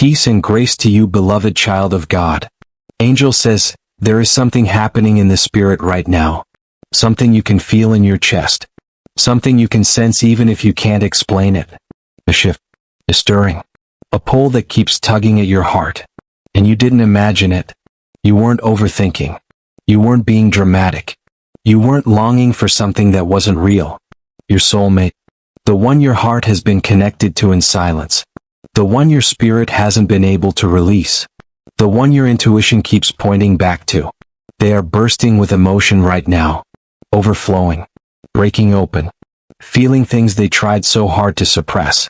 Peace and grace to you, beloved child of God. Angel says, there is something happening in the spirit right now. Something you can feel in your chest. Something you can sense even if you can't explain it. A shift. A stirring. A pull that keeps tugging at your heart. And you didn't imagine it. You weren't overthinking. You weren't being dramatic. You weren't longing for something that wasn't real. Your soulmate. The one your heart has been connected to in silence. The one your spirit hasn't been able to release. The one your intuition keeps pointing back to. They are bursting with emotion right now. Overflowing. Breaking open. Feeling things they tried so hard to suppress.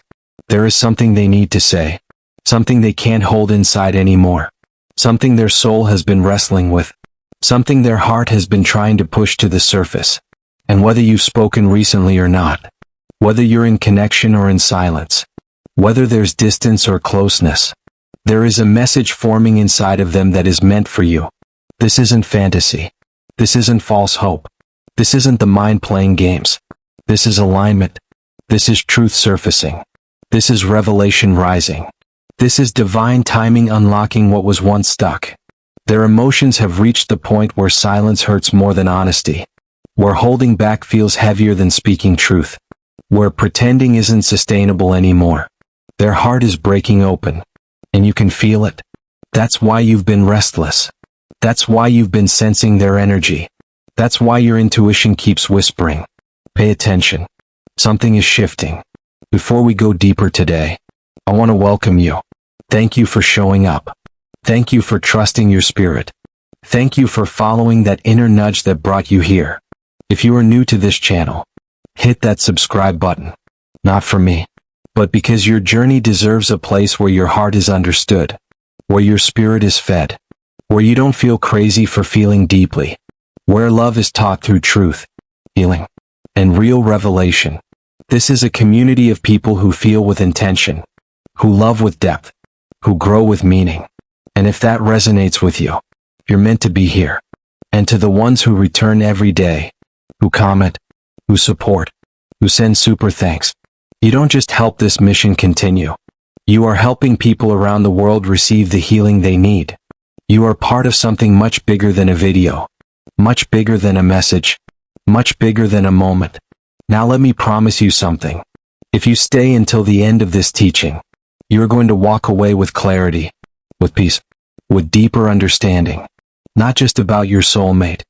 There is something they need to say. Something they can't hold inside anymore. Something their soul has been wrestling with. Something their heart has been trying to push to the surface. And whether you've spoken recently or not, whether you're in connection or in silence, whether there's distance or closeness, there is a message forming inside of them that is meant for you. This isn't fantasy. This isn't false hope. This isn't the mind playing games. This is alignment. This is truth surfacing. This is revelation rising. This is divine timing unlocking what was once stuck. Their emotions have reached the point where silence hurts more than honesty. Where holding back feels heavier than speaking truth. Where pretending isn't sustainable anymore. Their heart is breaking open. And you can feel it. That's why you've been restless. That's why you've been sensing their energy. That's why your intuition keeps whispering. Pay attention. Something is shifting. Before we go deeper today, I want to welcome you. Thank you for showing up. Thank you for trusting your spirit. Thank you for following that inner nudge that brought you here. If you are new to this channel, hit that subscribe button. Not for me, but because your journey deserves a place where your heart is understood, where your spirit is fed, where you don't feel crazy for feeling deeply, where love is taught through truth, healing, and real revelation. This is a community of people who feel with intention, who love with depth, who grow with meaning. And if that resonates with you, you're meant to be here. And to the ones who return every day, who comment, who support, who send super thanks, you don't just help this mission continue. You are helping people around the world receive the healing they need. You are part of something much bigger than a video, much bigger than a message, much bigger than a moment. Now let me promise you something. If you stay until the end of this teaching, you're going to walk away with clarity, with peace, with deeper understanding, not just about your soulmate,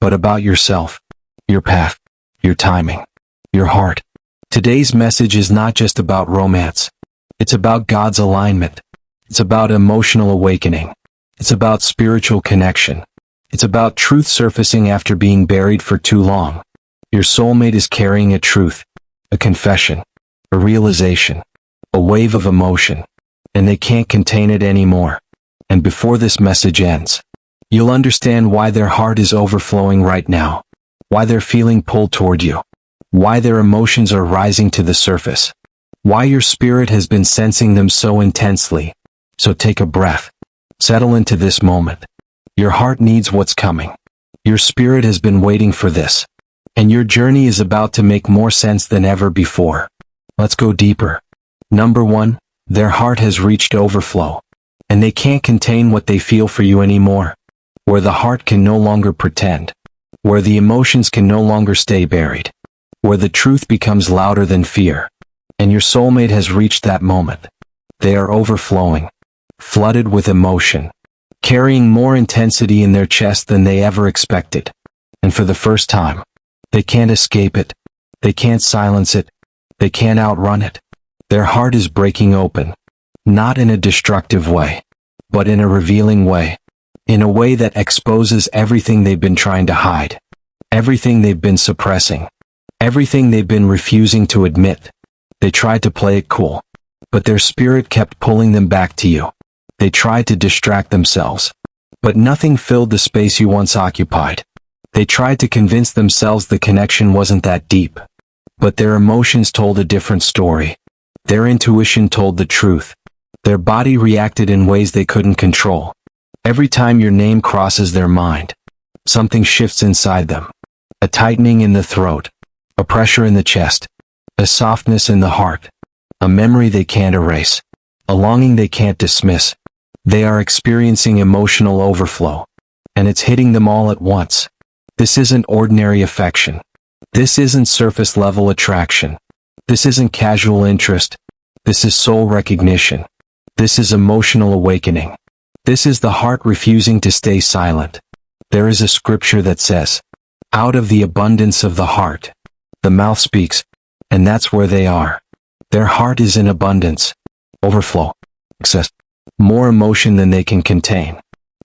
but about yourself, your path, your timing, your heart. Today's message is not just about romance. It's about God's alignment. It's about emotional awakening. It's about spiritual connection. It's about truth surfacing after being buried for too long. Your soulmate is carrying a truth, a confession, a realization, a wave of emotion, and they can't contain it anymore. And before this message ends, you'll understand why their heart is overflowing right now, why they're feeling pulled toward you, why their emotions are rising to the surface, why your spirit has been sensing them so intensely. So take a breath. Settle into this moment. Your heart needs what's coming. Your spirit has been waiting for this. And your journey is about to make more sense than ever before. Let's go deeper. Number 1, their heart has reached overflow. And they can't contain what they feel for you anymore. Where the heart can no longer pretend. Where the emotions can no longer stay buried. Where the truth becomes louder than fear. And your soulmate has reached that moment. They are overflowing. Flooded with emotion. Carrying more intensity in their chest than they ever expected. And for the first time, they can't escape it. They can't silence it. They can't outrun it. Their heart is breaking open. Not in a destructive way, but in a revealing way. In a way that exposes everything they've been trying to hide. Everything they've been suppressing. Everything they've been refusing to admit. They tried to play it cool, but their spirit kept pulling them back to you. They tried to distract themselves, but nothing filled the space you once occupied. They tried to convince themselves the connection wasn't that deep, but their emotions told a different story. Their intuition told the truth. Their body reacted in ways they couldn't control. Every time your name crosses their mind, something shifts inside them. A tightening in the throat, a pressure in the chest, a softness in the heart, a memory they can't erase. a longing they can't dismiss. They are experiencing emotional overflow, and it's hitting them all at once. This isn't ordinary affection. This isn't surface-level attraction. This isn't casual interest. This is soul recognition. This is emotional awakening. This is the heart refusing to stay silent. There is a scripture that says, "Out of the abundance of the heart, the mouth speaks," and that's where they are. Their heart is in abundance, overflow, excess, more emotion than they can contain,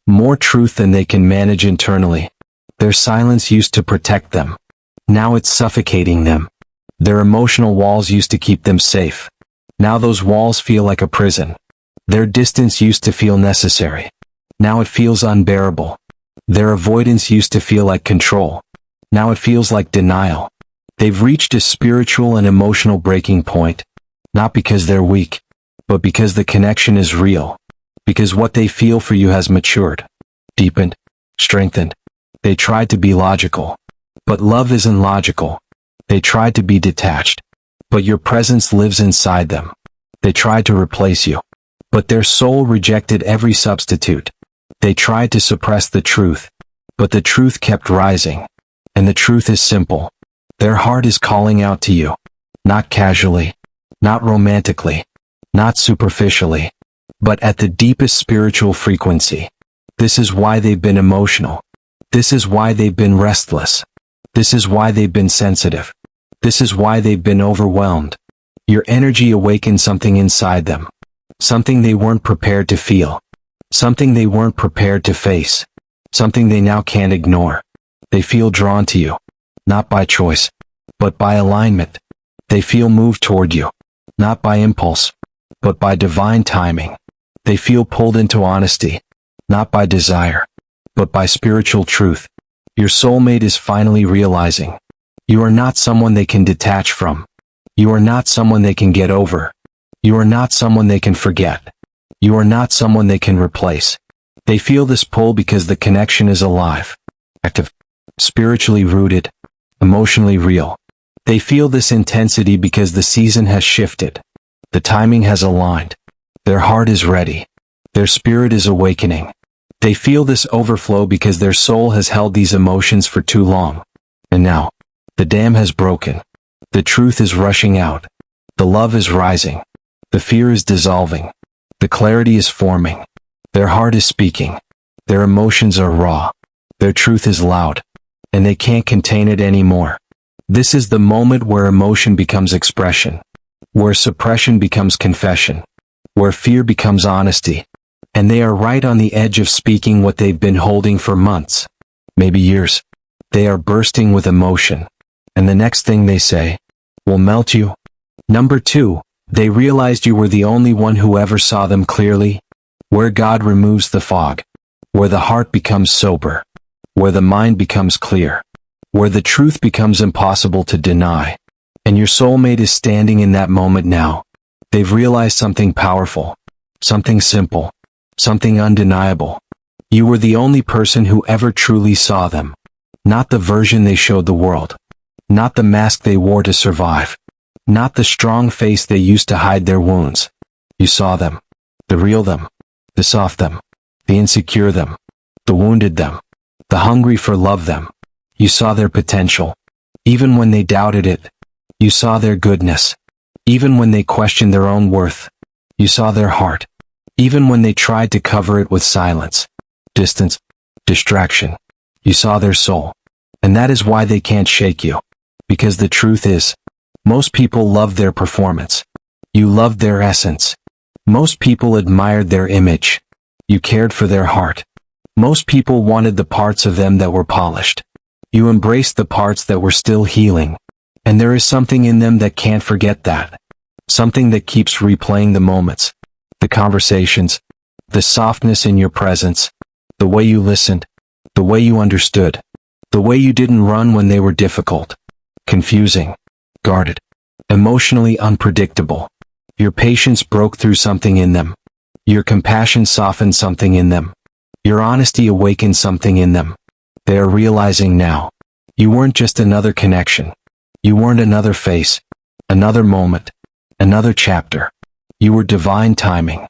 more truth than they can manage internally. Their silence used to protect them. Now it's suffocating them. Their emotional walls used to keep them safe. Now those walls feel like a prison. Their distance used to feel necessary. Now it feels unbearable. Their avoidance used to feel like control. Now it feels like denial. They've reached a spiritual and emotional breaking point, not because they're weak, but because the connection is real, because what they feel for you has matured, deepened, strengthened. They tried to be logical, but love isn't logical. They tried to be detached, but your presence lives inside them. They tried to replace you, but their soul rejected every substitute. They tried to suppress the truth, but the truth kept rising. And the truth is simple. Their heart is calling out to you, not casually, not romantically, not superficially, but at the deepest spiritual frequency. This is why they've been emotional. This is why they've been restless. This is why they've been sensitive. This is why they've been overwhelmed. Your energy awakened something inside them. Something they weren't prepared to feel. Something they weren't prepared to face. Something they now can't ignore. They feel drawn to you, not by choice, but by alignment. They feel moved toward you, not by impulse, but by divine timing. They feel pulled into honesty, not by desire, but by spiritual truth. Your soulmate is finally realizing, you are not someone they can detach from. You are not someone they can get over. You are not someone they can forget. You are not someone they can replace. They feel this pull because the connection is alive, active, spiritually rooted, emotionally real. They feel this intensity because the season has shifted. The timing has aligned. Their heart is ready. Their spirit is awakening. They feel this overflow because their soul has held these emotions for too long. And now, the dam has broken. The truth is rushing out. The love is rising. The fear is dissolving. The clarity is forming. Their heart is speaking. Their emotions are raw. Their truth is loud. And they can't contain it anymore. This is the moment where emotion becomes expression. Where suppression becomes confession. Where fear becomes honesty. And they are right on the edge of speaking what they've been holding for months, maybe years. They are bursting with emotion. And the next thing they say will melt you. Number 2, they realized you were the only one who ever saw them clearly. Where God removes the fog. Where the heart becomes sober. Where the mind becomes clear. Where the truth becomes impossible to deny. And your soulmate is standing in that moment now. They've realized something powerful. Something simple. Something undeniable. You were the only person who ever truly saw them. Not the version they showed the world. Not the mask they wore to survive. Not the strong face they used to hide their wounds. You saw them. The real them. The soft them. The insecure them. The wounded them. The hungry for love them. You saw their potential. Even when they doubted it. You saw their goodness. Even when they questioned their own worth. You saw their heart. Even when they tried to cover it with silence, distance, distraction. You saw their soul. And that is why they can't shake you. Because the truth is, most people loved their performance. You loved their essence. Most people admired their image. You cared for their heart. Most people wanted the parts of them that were polished. You embraced the parts that were still healing. And there is something in them that can't forget that. Something that keeps replaying the moments. The conversations, the softness in your presence, the way you listened, the way you understood, the way you didn't run when they were difficult, confusing, guarded, emotionally unpredictable. Your patience broke through something in them. Your compassion softened something in them. Your honesty awakened something in them. They are realizing now. You weren't just another connection. You weren't another face, another moment, another chapter. You were divine timing.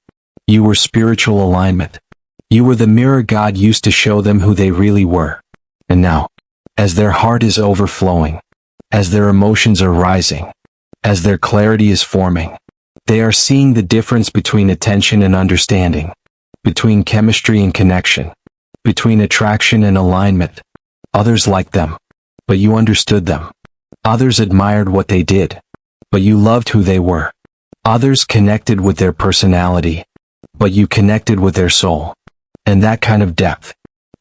You were spiritual alignment. You were the mirror God used to show them who they really were. And now, as their heart is overflowing, as their emotions are rising, as their clarity is forming, they are seeing the difference between attention and understanding, between chemistry and connection, between attraction and alignment. Others liked them, but you understood them. Others admired what they did, but you loved who they were. Others connected with their personality, but you connected with their soul. And that kind of depth,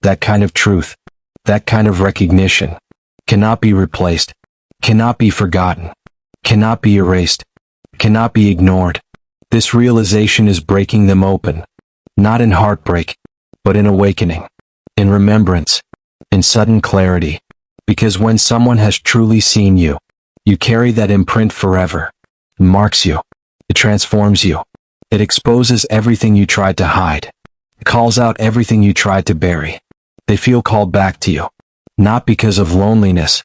that kind of truth, that kind of recognition cannot be replaced, cannot be forgotten, cannot be erased, cannot be ignored. This realization is breaking them open, not in heartbreak, but in awakening, in remembrance, in sudden clarity. Because when someone has truly seen you, you carry that imprint forever. It marks you. It transforms you. It exposes everything you tried to hide. It calls out everything you tried to bury. They feel called back to you. Not because of loneliness,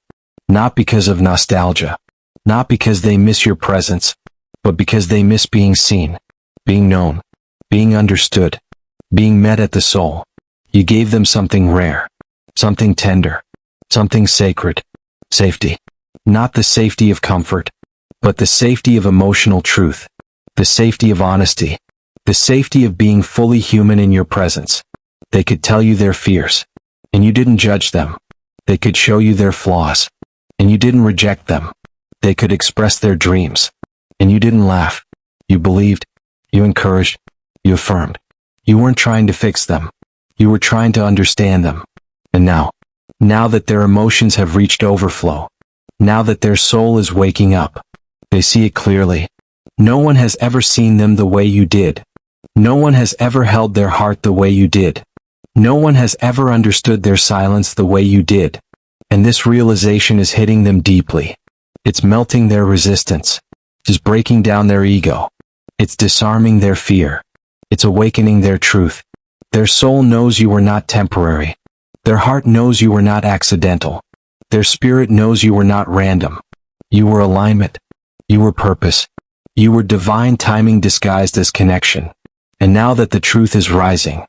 not because of nostalgia, not because they miss your presence, but because they miss being seen, being known, being understood, being met at the soul. You gave them something rare, something tender, something sacred, safety. Not the safety of comfort, but the safety of emotional truth, the safety of honesty, the safety of being fully human in your presence. They could tell you their fears, and you didn't judge them. They could show you their flaws, and you didn't reject them. They could express their dreams, and you didn't laugh. You believed, you encouraged, you affirmed. You weren't trying to fix them. You were trying to understand them. And now that their emotions have reached overflow, now that their soul is waking up, they see it clearly. No one has ever seen them the way you did. No one has ever held their heart the way you did. No one has ever understood their silence the way you did. And this realization is hitting them deeply. It's melting their resistance. It's breaking down their ego. It's disarming their fear. It's awakening their truth. Their soul knows you were not temporary. Their heart knows you were not accidental. Their spirit knows you were not random. You were alignment. You were purpose. You were divine timing disguised as connection. And now that the truth is rising,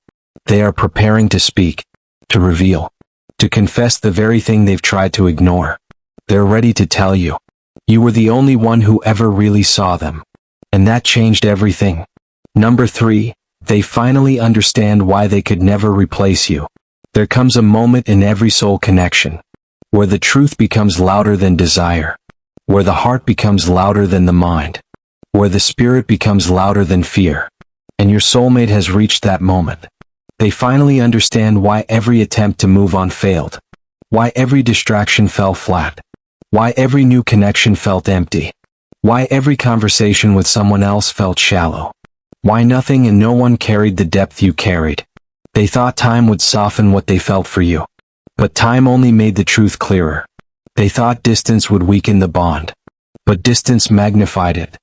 they are preparing to speak, to reveal, to confess the very thing they've tried to ignore. They're ready to tell you. You were the only one who ever really saw them. And that changed everything. Number 3, they finally understand why they could never replace you. There comes a moment in every soul connection where the truth becomes louder than desire, where the heart becomes louder than the mind, where the spirit becomes louder than fear. And your soulmate has reached that moment. They finally understand why every attempt to move on failed, why every distraction fell flat, why every new connection felt empty, why every conversation with someone else felt shallow, why nothing and no one carried the depth you carried. They thought time would soften what they felt for you, but time only made the truth clearer. They thought distance would weaken the bond, but distance magnified it.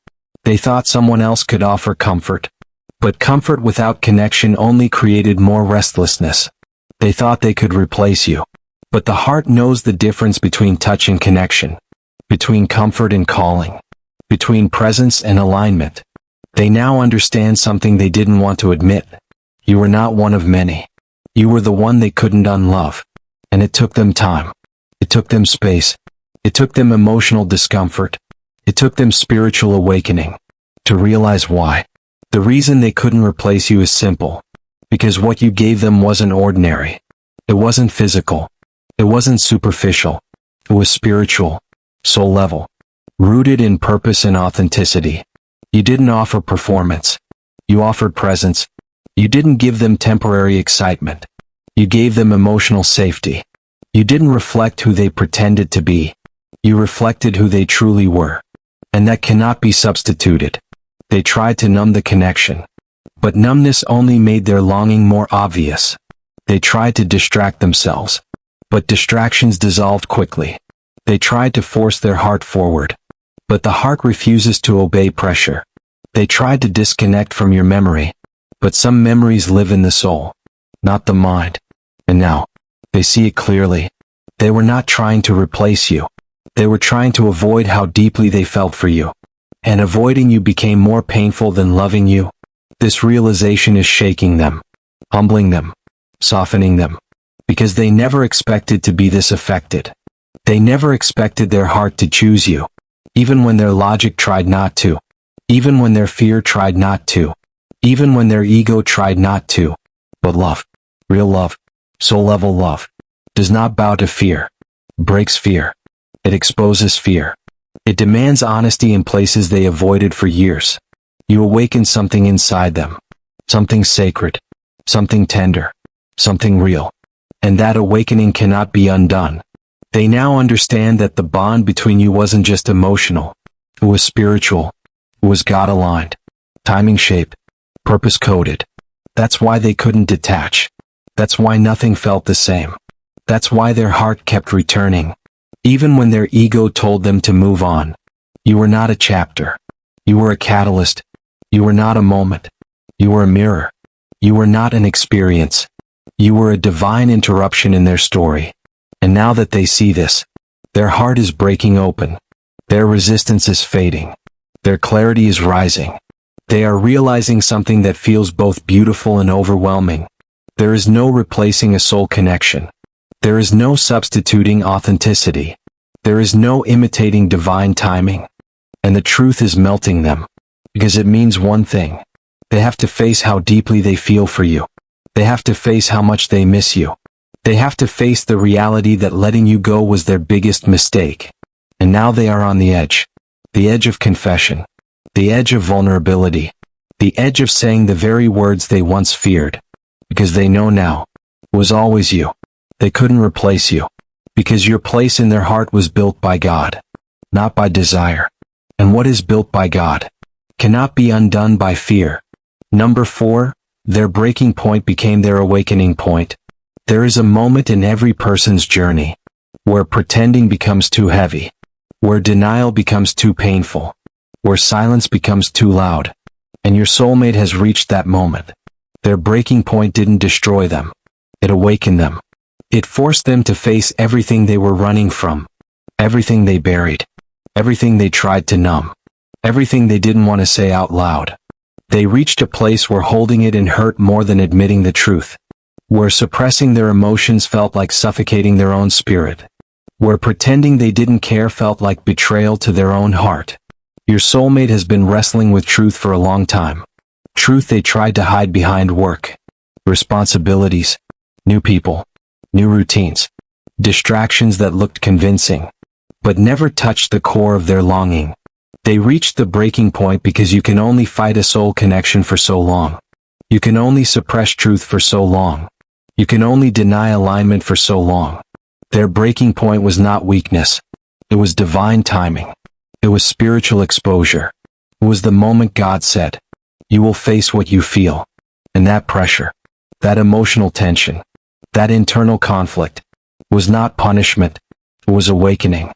They thought someone else could offer comfort, but comfort without connection only created more restlessness. They thought they could replace you, but the heart knows the difference between touch and connection, between comfort and calling, between presence and alignment. They now understand something they didn't want to admit. You were not one of many. You were the one they couldn't unlove. And it took them time. It took them space. It took them emotional discomfort. It took them spiritual awakening to realize why. The reason they couldn't replace you is simple. Because what you gave them wasn't ordinary. It wasn't physical. It wasn't superficial. It was spiritual, soul level, rooted in purpose and authenticity. You didn't offer performance. You offered presence. You didn't give them temporary excitement. You gave them emotional safety. You didn't reflect who they pretended to be. You reflected who they truly were. And that cannot be substituted. They tried to numb the connection, but numbness only made their longing more obvious. They tried to distract themselves, but distractions dissolved quickly. They tried to force their heart forward, but the heart refuses to obey pressure. They tried to disconnect from your memory, but some memories live in the soul, not the mind. And now, they see it clearly. They were not trying to replace you. They were trying to avoid how deeply they felt for you. and avoiding you became more painful than loving you. This realization is shaking them, humbling them, softening them, because they never expected to be this affected. They never expected their heart to choose you, even when their logic tried not to, even when their fear tried not to, even when their ego tried not to. But love, real love, soul-level love, does not bow to fear, breaks fear. It exposes fear. It demands honesty in places they avoided for years. You awaken something inside them, something sacred, something tender, something real. And that awakening cannot be undone. They now understand that the bond between you wasn't just emotional. It was spiritual. It was God-aligned, timing-shaped, purpose-coded. That's why they couldn't detach. That's why nothing felt the same. That's why their heart kept returning, even when their ego told them to move on. You were not a chapter. You were a catalyst. You were not a moment. You were a mirror. You were not an experience. You were a divine interruption in their story. And now that they see this, their heart is breaking open. Their resistance is fading. Their clarity is rising. They are realizing something that feels both beautiful and overwhelming. There is no replacing a soul connection. There is no substituting authenticity. There is no imitating divine timing. And the truth is melting them. Because it means one thing. They have to face how deeply they feel for you. They have to face how much they miss you. They have to face the reality that letting you go was their biggest mistake. And now they are on the edge of confession, the edge of vulnerability, the edge of saying the very words they once feared. Because they know now, it was always you. They couldn't replace you. Because your place in their heart was built by God, not by desire. And what is built by God cannot be undone by fear. Number 4, their breaking point became their awakening point. There is a moment in every person's journey where pretending becomes too heavy, where denial becomes too painful, where silence becomes too loud. And your soulmate has reached that moment. Their breaking point didn't destroy them. It awakened them. It forced them to face everything they were running from, everything they buried, everything they tried to numb, everything they didn't want to say out loud. They reached a place where holding it in hurt more than admitting the truth, where suppressing their emotions felt like suffocating their own spirit, where pretending they didn't care felt like betrayal to their own heart. Your soulmate has been wrestling with truth for a long time. Truth they tried to hide behind work, responsibilities, new people, new routines, distractions that looked convincing, but never touched the core of their longing. They reached the breaking point because you can only fight a soul connection for so long. You can only suppress truth for so long. You can only deny alignment for so long. Their breaking point was not weakness. It was divine timing. It was spiritual exposure. It was the moment God said, "You will face what you feel." And that pressure, that emotional tension, that internal conflict, was not punishment. It was awakening.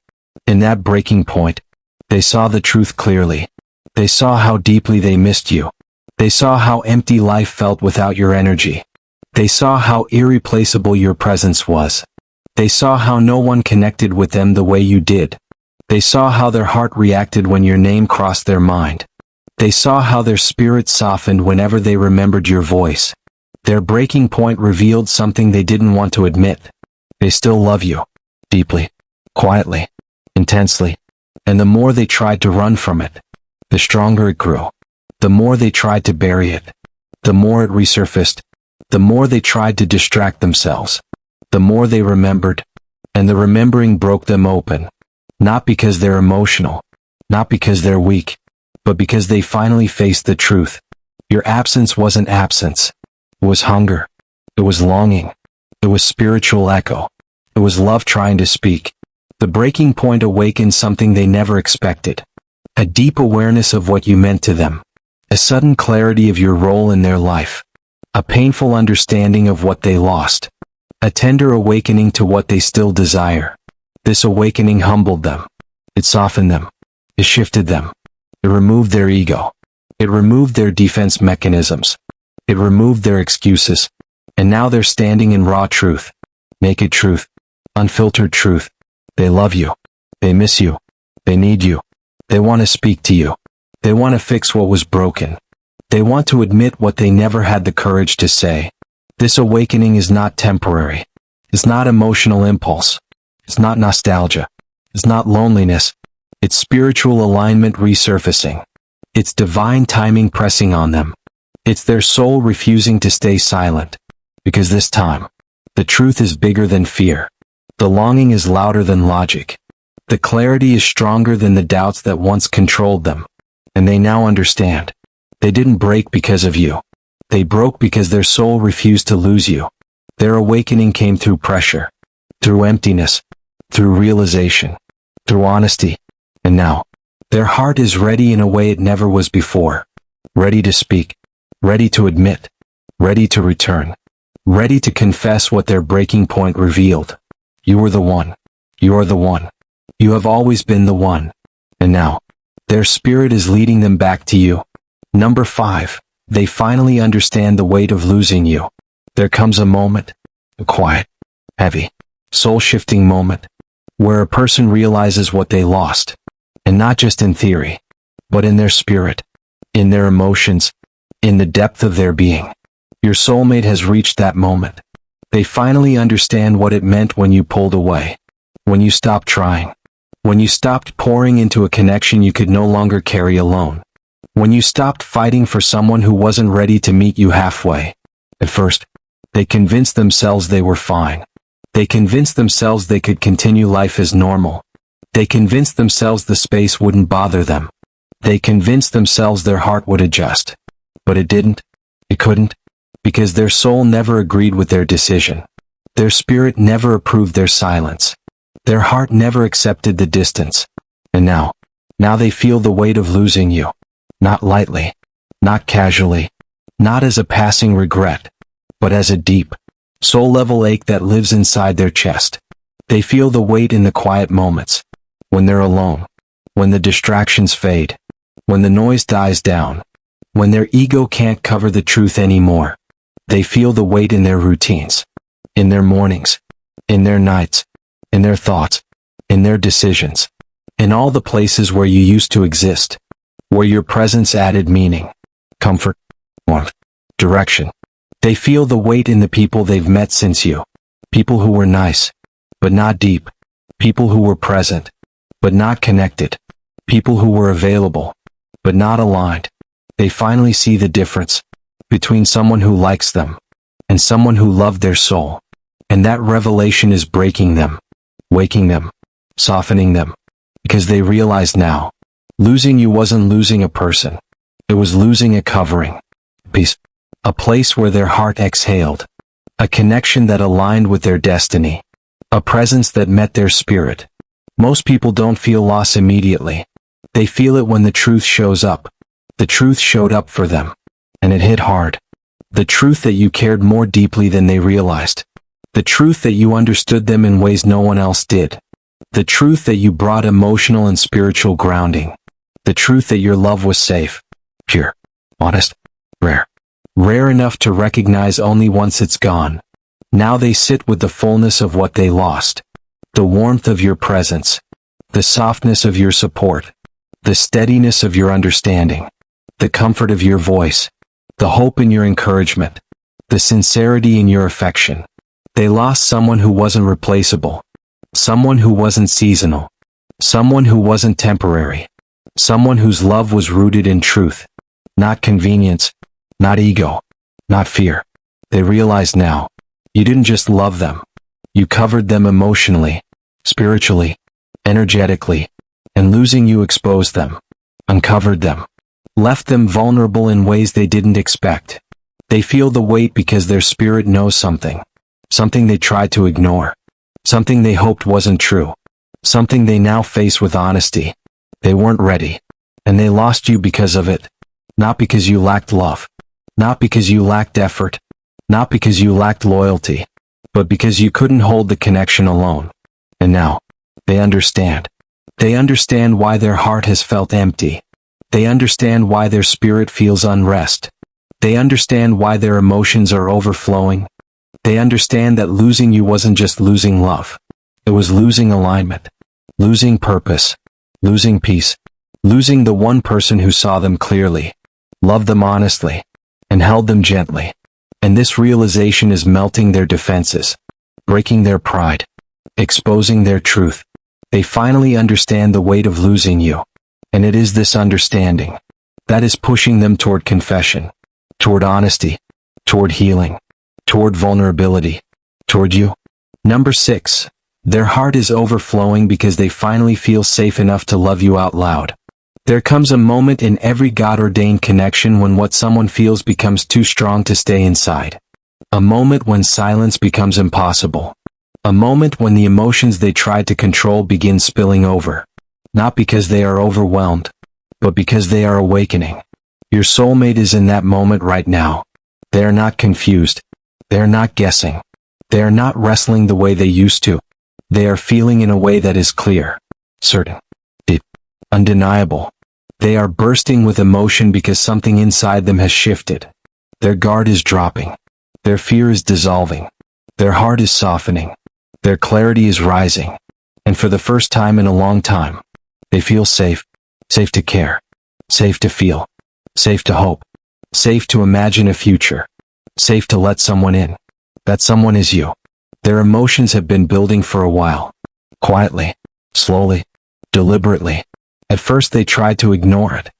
In that breaking point, they saw the truth clearly. They saw how deeply they missed you. They saw how empty life felt without your energy. They saw how irreplaceable your presence was. They saw how no one connected with them the way you did. They saw how their heart reacted when your name crossed their mind. They saw how their spirit softened whenever they remembered your voice. Their breaking point revealed something they didn't want to admit. They still love you. Deeply. Quietly. Intensely. And the more they tried to run from it, the stronger it grew. The more they tried to bury it, the more it resurfaced. The more they tried to distract themselves, the more they remembered. And the remembering broke them open. Not because they're emotional, not because they're weak, but because they finally faced the truth. Your absence wasn't absence. It was hunger. It was longing. It was spiritual echo. It was love trying to speak. The breaking point awakened something they never expected. A deep awareness of what you meant to them. A sudden clarity of your role in their life. A painful understanding of what they lost. A tender awakening to what they still desire. This awakening humbled them. It softened them. It shifted them. It removed their ego. It removed their defense mechanisms. It removed their excuses. And now they're standing in raw truth. Naked truth. Unfiltered truth. They love you. They miss you. They need you. They want to speak to you. They want to fix what was broken. They want to admit what they never had the courage to say. This awakening is not temporary. It's not emotional impulse. It's not nostalgia. It's not loneliness. It's spiritual alignment resurfacing. It's divine timing pressing on them. It's their soul refusing to stay silent. Because this time, the truth is bigger than fear. The longing is louder than logic. The clarity is stronger than the doubts that once controlled them. And they now understand. They didn't break because of you. They broke because their soul refused to lose you. Their awakening came through pressure, through emptiness, through realization, through honesty. And now, their heart is ready in a way it never was before. Ready to speak, ready to admit, ready to return, ready to confess what their breaking point revealed. You were the one. You are the one. You have always been the one. And now, their spirit is leading them back to you. Number 5, they finally understand the weight of losing you. There comes a moment, a quiet, heavy, soul-shifting moment, where a person realizes what they lost. And not just in theory, but in their spirit, in their emotions, in the depth of their being. Your soulmate has reached that moment. They finally understand what it meant when you pulled away, when you stopped trying, when you stopped pouring into a connection you could no longer carry alone, when you stopped fighting for someone who wasn't ready to meet you halfway. At first, they convinced themselves they were fine. They convinced themselves they could continue life as normal. They convinced themselves the space wouldn't bother them. They convinced themselves their heart would adjust. But it didn't. It couldn't. Because their soul never agreed with their decision. Their spirit never approved their silence. Their heart never accepted the distance. And now they feel the weight of losing you. Not lightly, not casually, not as a passing regret, but as a deep, soul-level ache that lives inside their chest. They feel the weight in the quiet moments, when they're alone, when the distractions fade, when the noise dies down, when their ego can't cover the truth anymore. They feel the weight in their routines, in their mornings, in their nights, in their thoughts, in their decisions, in all the places where you used to exist, where your presence added meaning, comfort, warmth, direction. They feel the weight in the people they've met since you. People who were nice, but not deep. People who were present, but not connected. People who were available, but not aligned. They finally see the difference between someone who likes them and someone who loved their soul. And that revelation is breaking them, waking them, softening them, because they realize now, losing you wasn't losing a person. It was losing a covering, peace, a place where their heart exhaled, a connection that aligned with their destiny, a presence that met their spirit. Most people don't feel loss immediately. They feel it when the truth shows up. The truth showed up for them, and it hit hard. The truth that you cared more deeply than they realized. The truth that you understood them in ways no one else did. The truth that you brought emotional and spiritual grounding. The truth that your love was safe, pure, honest, rare. Rare enough to recognize only once it's gone. Now they sit with the fullness of what they lost. The warmth of your presence. The softness of your support. The steadiness of your understanding. The comfort of your voice. The hope in your encouragement. The sincerity in your affection. They lost someone who wasn't replaceable. Someone who wasn't seasonal. Someone who wasn't temporary. Someone whose love was rooted in truth. Not convenience. Not ego. Not fear. They realize now, you didn't just love them. You covered them emotionally, spiritually, energetically, and losing you exposed them, uncovered them, left them vulnerable in ways they didn't expect. They feel the weight because their spirit knows something they tried to ignore, something they hoped wasn't true, something they now face with honesty. They weren't ready, and they lost you because of it, not because you lacked love, not because you lacked effort, not because you lacked loyalty, but because you couldn't hold the connection alone. And now, they understand. They understand why their heart has felt empty. They understand why their spirit feels unrest. They understand why their emotions are overflowing. They understand that losing you wasn't just losing love. It was losing alignment, losing purpose, losing peace, losing the one person who saw them clearly, loved them honestly, and held them gently. And this realization is melting their defenses, breaking their pride, exposing their truth. They finally understand the weight of losing you. And it is this understanding that is pushing them toward confession, toward honesty, toward healing, toward vulnerability, toward you. Number 6. Their heart is overflowing because they finally feel safe enough to love you out loud. There comes a moment in every God-ordained connection when what someone feels becomes too strong to stay inside. A moment when silence becomes impossible. A moment when the emotions they tried to control begin spilling over. Not because they are overwhelmed, but because they are awakening. Your soulmate is in that moment right now. They are not confused. They are not guessing. They are not wrestling the way they used to. They are feeling in a way that is clear, certain, deep, undeniable. They are bursting with emotion because something inside them has shifted. Their guard is dropping. Their fear is dissolving. Their heart is softening. Their clarity is rising. And for the first time in a long time, they feel safe, safe to care, safe to feel, safe to hope, safe to imagine a future, safe to let someone in. That someone is you. Their emotions have been building for a while. Quietly, slowly, deliberately. At first they tried to ignore it.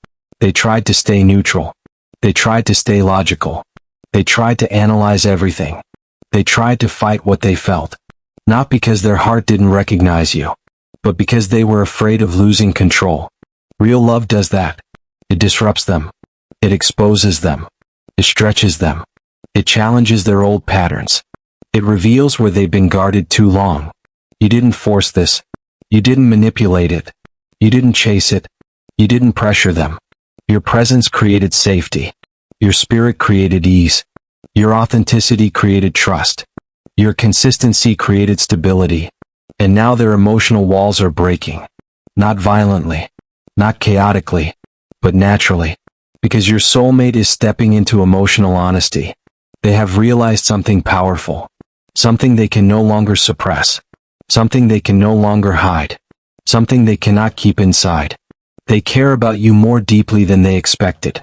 They tried to stay neutral. They tried to stay logical. They tried to analyze everything. They tried to fight what they felt. Not because their heart didn't recognize you, but because they were afraid of losing control. Real love does that. It disrupts them. It exposes them. It stretches them. It challenges their old patterns. It reveals where they've been guarded too long. You didn't force this. You didn't manipulate it. You didn't chase it. You didn't pressure them. Your presence created safety. Your spirit created ease. Your authenticity created trust. Your consistency created stability. And now their emotional walls are breaking. Not violently, not chaotically, but naturally. Because your soulmate is stepping into emotional honesty. They have realized something powerful. Something they can no longer suppress. Something they can no longer hide. Something they cannot keep inside. They care about you more deeply than they expected.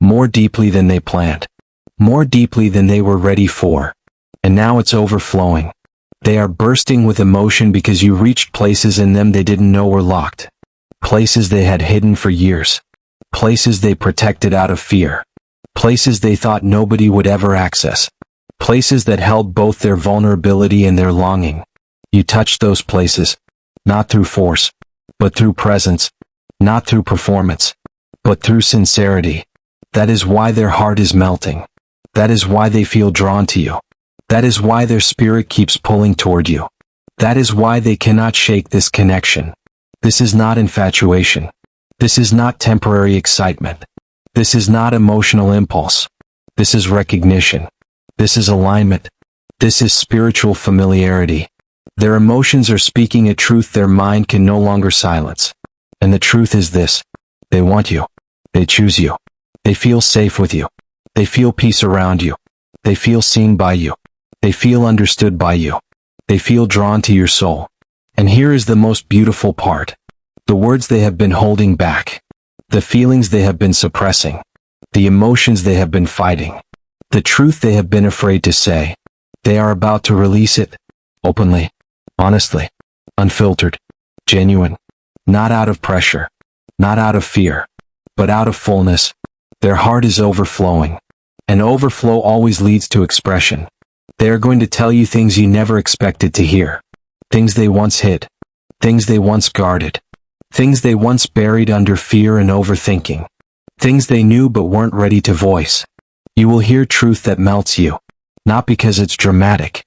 More deeply than they planned. More deeply than they were ready for. And now it's overflowing. They are bursting with emotion because you reached places in them they didn't know were locked. Places they had hidden for years. Places they protected out of fear. Places they thought nobody would ever access. Places that held both their vulnerability and their longing. You touched those places, not through force, but through presence, not through performance, but through sincerity. That is why their heart is melting. That is why they feel drawn to you. That is why their spirit keeps pulling toward you. That is why they cannot shake this connection. This is not infatuation. This is not temporary excitement. This is not emotional impulse. This is recognition. This is alignment. This is spiritual familiarity. Their emotions are speaking a truth their mind can no longer silence. And the truth is this: they want you. They choose you. They feel safe with you. They feel peace around you. They feel seen by you. They feel understood by you. They feel drawn to your soul. And here is the most beautiful part. The words they have been holding back. The feelings they have been suppressing. The emotions they have been fighting. The truth they have been afraid to say. They are about to release it. Openly. Honestly. Unfiltered. Genuine. Not out of pressure. Not out of fear. But out of fullness. Their heart is overflowing. And overflow always leads to expression. They are going to tell you things you never expected to hear. Things they once hid. Things they once guarded. Things they once buried under fear and overthinking. Things they knew but weren't ready to voice. You will hear truth that melts you. Not because it's dramatic.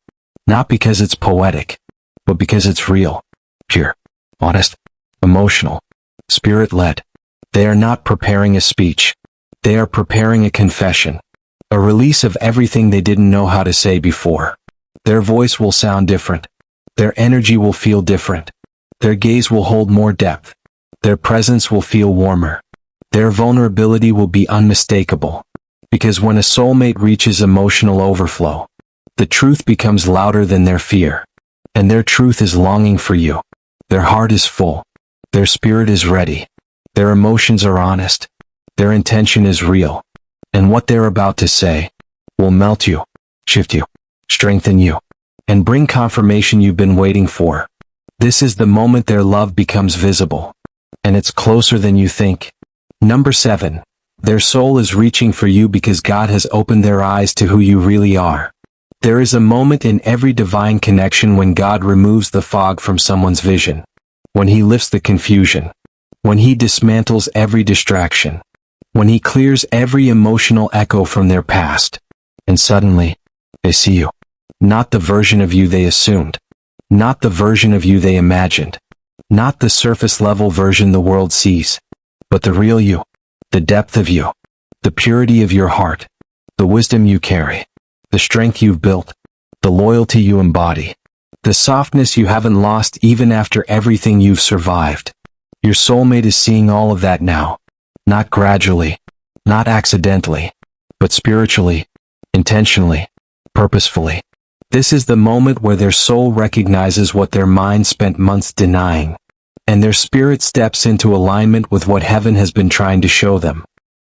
Not because it's poetic. But because it's real. Pure. Honest. Emotional. Spirit-led. They are not preparing a speech. They are preparing a confession. A release of everything they didn't know how to say before. Their voice will sound different. Their energy will feel different. Their gaze will hold more depth. Their presence will feel warmer. Their vulnerability will be unmistakable. Because when a soulmate reaches emotional overflow, the truth becomes louder than their fear. And their truth is longing for you. Their heart is full. Their spirit is ready. Their emotions are honest. Their intention is real. And what they're about to say will melt you, shift you, strengthen you, and bring confirmation you've been waiting for. This is the moment their love becomes visible. And it's closer than you think. Number 7. Their soul is reaching for you because God has opened their eyes to who you really are. There is a moment in every divine connection when God removes the fog from someone's vision. When He lifts the confusion. When He dismantles every distraction. When He clears every emotional echo from their past. And suddenly, they see you. Not the version of you they assumed. Not the version of you they imagined. Not the surface-level version the world sees. But the real you. The depth of you. The purity of your heart. The wisdom you carry. The strength you've built. The loyalty you embody. The softness you haven't lost even after everything you've survived. Your soulmate is seeing all of that now. Not gradually. Not accidentally. But spiritually. Intentionally. Purposefully. This is the moment where their soul recognizes what their mind spent months denying. And their spirit steps into alignment with what heaven has been trying to show them.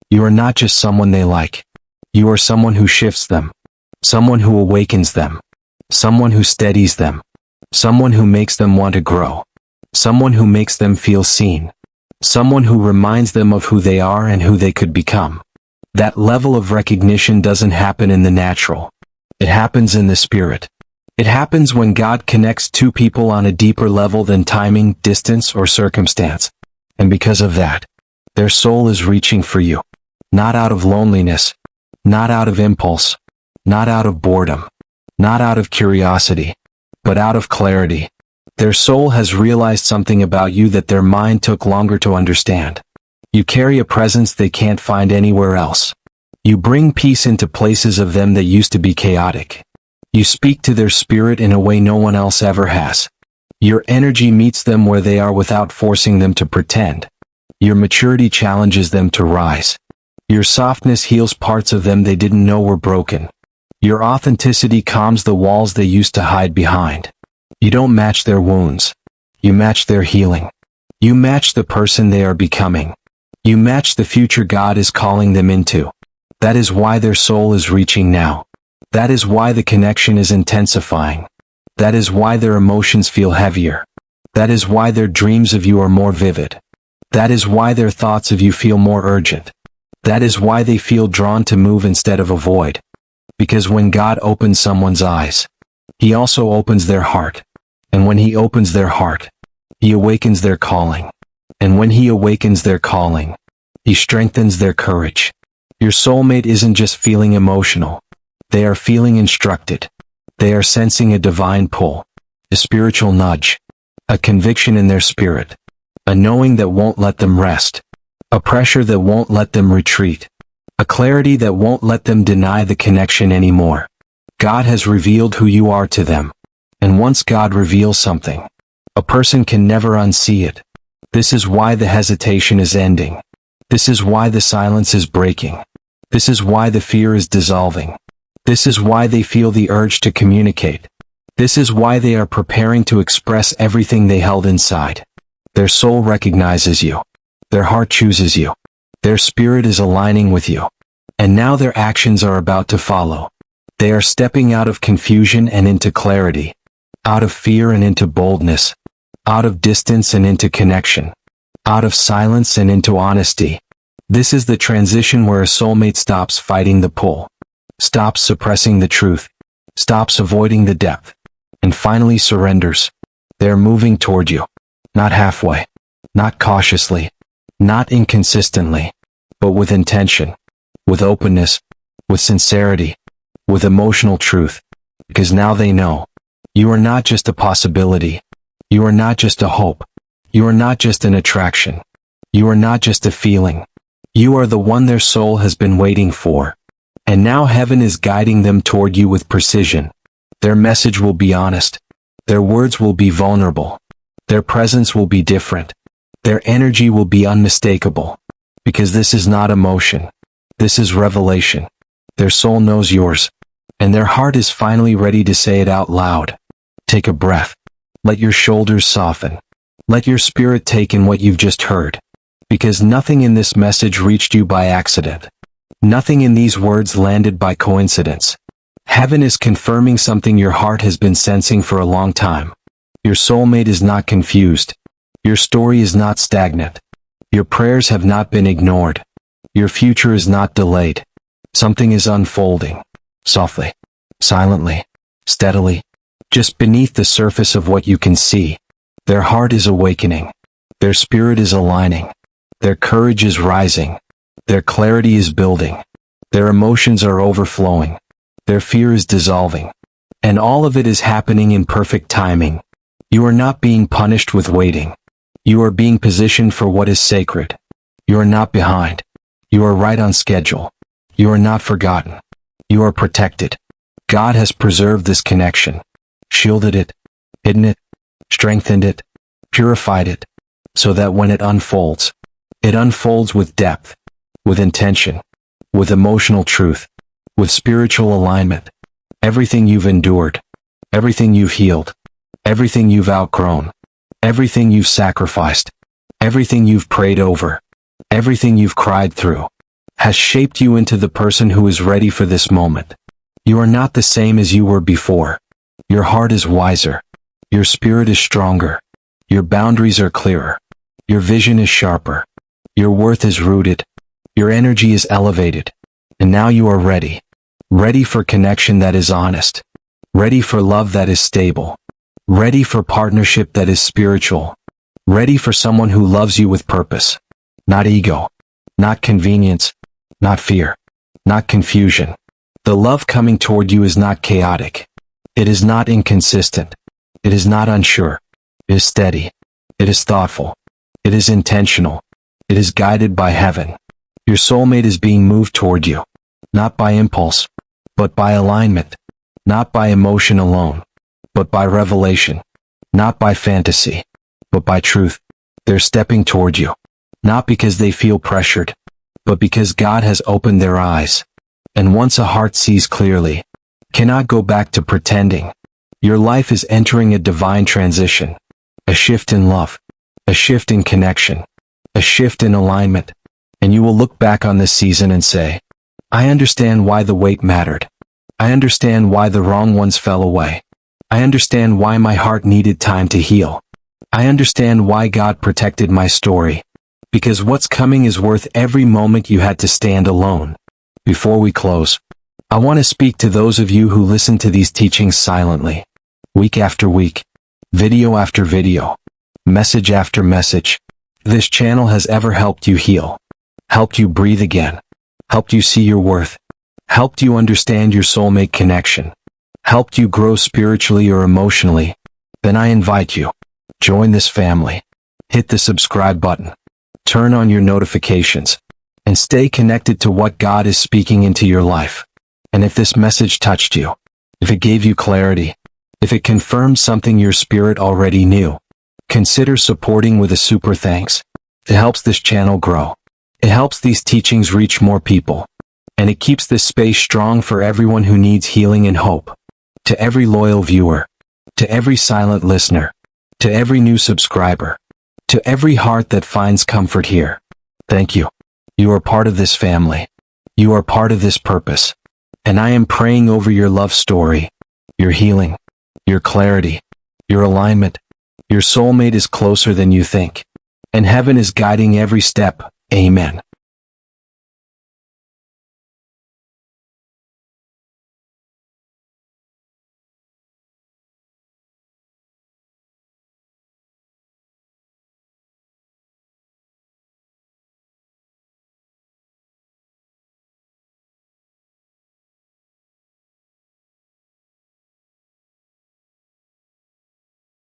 You are not just someone they like. You are someone who shifts them. Someone who awakens them. Someone who steadies them. Someone who makes them want to grow. Someone who makes them feel seen. Someone who reminds them of who they are and who they could become. That level of recognition doesn't happen in the natural. It happens in the spirit. It happens when God connects two people on a deeper level than timing, distance, or circumstance. And because of that, their soul is reaching for you. Not out of loneliness. Not out of impulse. Not out of boredom. Not out of curiosity. But out of clarity. Their soul has realized something about you that their mind took longer to understand. You carry a presence they can't find anywhere else. You bring peace into places of them that used to be chaotic. You speak to their spirit in a way no one else ever has. Your energy meets them where they are without forcing them to pretend. Your maturity challenges them to rise. Your softness heals parts of them they didn't know were broken. Your authenticity calms the walls they used to hide behind. You don't match their wounds. You match their healing. You match the person they are becoming. You match the future God is calling them into. That is why their soul is reaching now. That is why the connection is intensifying. That is why their emotions feel heavier. That is why their dreams of you are more vivid. That is why their thoughts of you feel more urgent. That is why they feel drawn to move instead of avoid. Because when God opens someone's eyes, He also opens their heart. And when He opens their heart, He awakens their calling. And when He awakens their calling, He strengthens their courage. Your soulmate isn't just feeling emotional. They are feeling instructed. They are sensing a divine pull, a spiritual nudge, a conviction in their spirit, a knowing that won't let them rest, a pressure that won't let them retreat, a clarity that won't let them deny the connection anymore. God has revealed who you are to them. And once God reveals something, a person can never unsee it. This is why the hesitation is ending. This is why the silence is breaking. This is why the fear is dissolving. This is why they feel the urge to communicate. This is why they are preparing to express everything they held inside. Their soul recognizes you. Their heart chooses you. Their spirit is aligning with you. And now their actions are about to follow. They are stepping out of confusion and into clarity. Out of fear and into boldness. Out of distance and into connection. Out of silence and into honesty. This is the transition where a soulmate stops fighting the pull, stops suppressing the truth, stops avoiding the depth, and finally surrenders. They are moving toward you. Not halfway. Not cautiously. Not inconsistently. But with intention. With openness. With sincerity. With emotional truth. Because now they know. You are not just a possibility. You are not just a hope. You are not just an attraction. You are not just a feeling. You are the one their soul has been waiting for. And now heaven is guiding them toward you with precision. Their message will be honest. Their words will be vulnerable. Their presence will be different. Their energy will be unmistakable. Because this is not emotion. This is revelation. Their soul knows yours. And their heart is finally ready to say it out loud. Take a breath. Let your shoulders soften. Let your spirit take in what you've just heard. Because nothing in this message reached you by accident. Nothing in these words landed by coincidence. Heaven is confirming something your heart has been sensing for a long time. Your soulmate is not confused. Your story is not stagnant. Your prayers have not been ignored. Your future is not delayed. Something is unfolding. Softly, silently, steadily, just beneath the surface of what you can see. Their heart is awakening. Their spirit is aligning. Their courage is rising. Their clarity is building. Their emotions are overflowing. Their fear is dissolving. And all of it is happening in perfect timing. You are not being punished with waiting. You are being positioned for what is sacred. You are not behind. You are right on schedule. You are not forgotten. You are protected. God has preserved this connection, shielded it, hidden it, strengthened it, purified it, so that when it unfolds with depth, with intention, with emotional truth, with spiritual alignment. Everything you've endured, everything you've healed, everything you've outgrown, everything you've sacrificed, everything you've prayed over, everything you've cried through, has shaped you into the person who is ready for this moment. You are not the same as you were before. Your heart is wiser. Your spirit is stronger. Your boundaries are clearer. Your vision is sharper. Your worth is rooted. Your energy is elevated. And now you are ready. Ready for connection that is honest. Ready for love that is stable. Ready for partnership that is spiritual. Ready for someone who loves you with purpose. Not ego. Not convenience. Not fear. Not confusion. The love coming toward you is not chaotic. It is not inconsistent. It is not unsure. It is steady. It is thoughtful. It is intentional. It is guided by heaven. Your soulmate is being moved toward you. Not by impulse, but by alignment. Not by emotion alone, but by revelation. Not by fantasy, but by truth. They're stepping toward you. Not because they feel pressured, but because God has opened their eyes. And once a heart sees clearly, cannot go back to pretending. Your life is entering a divine transition. A shift in love. A shift in connection. A shift in alignment. And you will look back on this season and say, I understand why the wait mattered. I understand why the wrong ones fell away. I understand why my heart needed time to heal. I understand why God protected my story. Because what's coming is worth every moment you had to stand alone. Before we close, I want to speak to those of you who listen to these teachings silently. Week after week, video after video, message after message. This channel has ever helped you heal, helped you breathe again, helped you see your worth, helped you understand your soulmate connection, helped you grow spiritually or emotionally. Then I invite you, join this family. Hit the subscribe button, turn on your notifications, and stay connected to what God is speaking into your life. And if this message touched you, if it gave you clarity, if it confirmed something your spirit already knew, consider supporting with a super thanks. It helps this channel grow. It helps these teachings reach more people. And it keeps this space strong for everyone who needs healing and hope. To every loyal viewer, to every silent listener, to every new subscriber, to every heart that finds comfort here, thank you. You are part of this family. You are part of this purpose. And I am praying over your love story, your healing, your clarity, your alignment. Your soulmate is closer than you think. And heaven is guiding every step. Amen.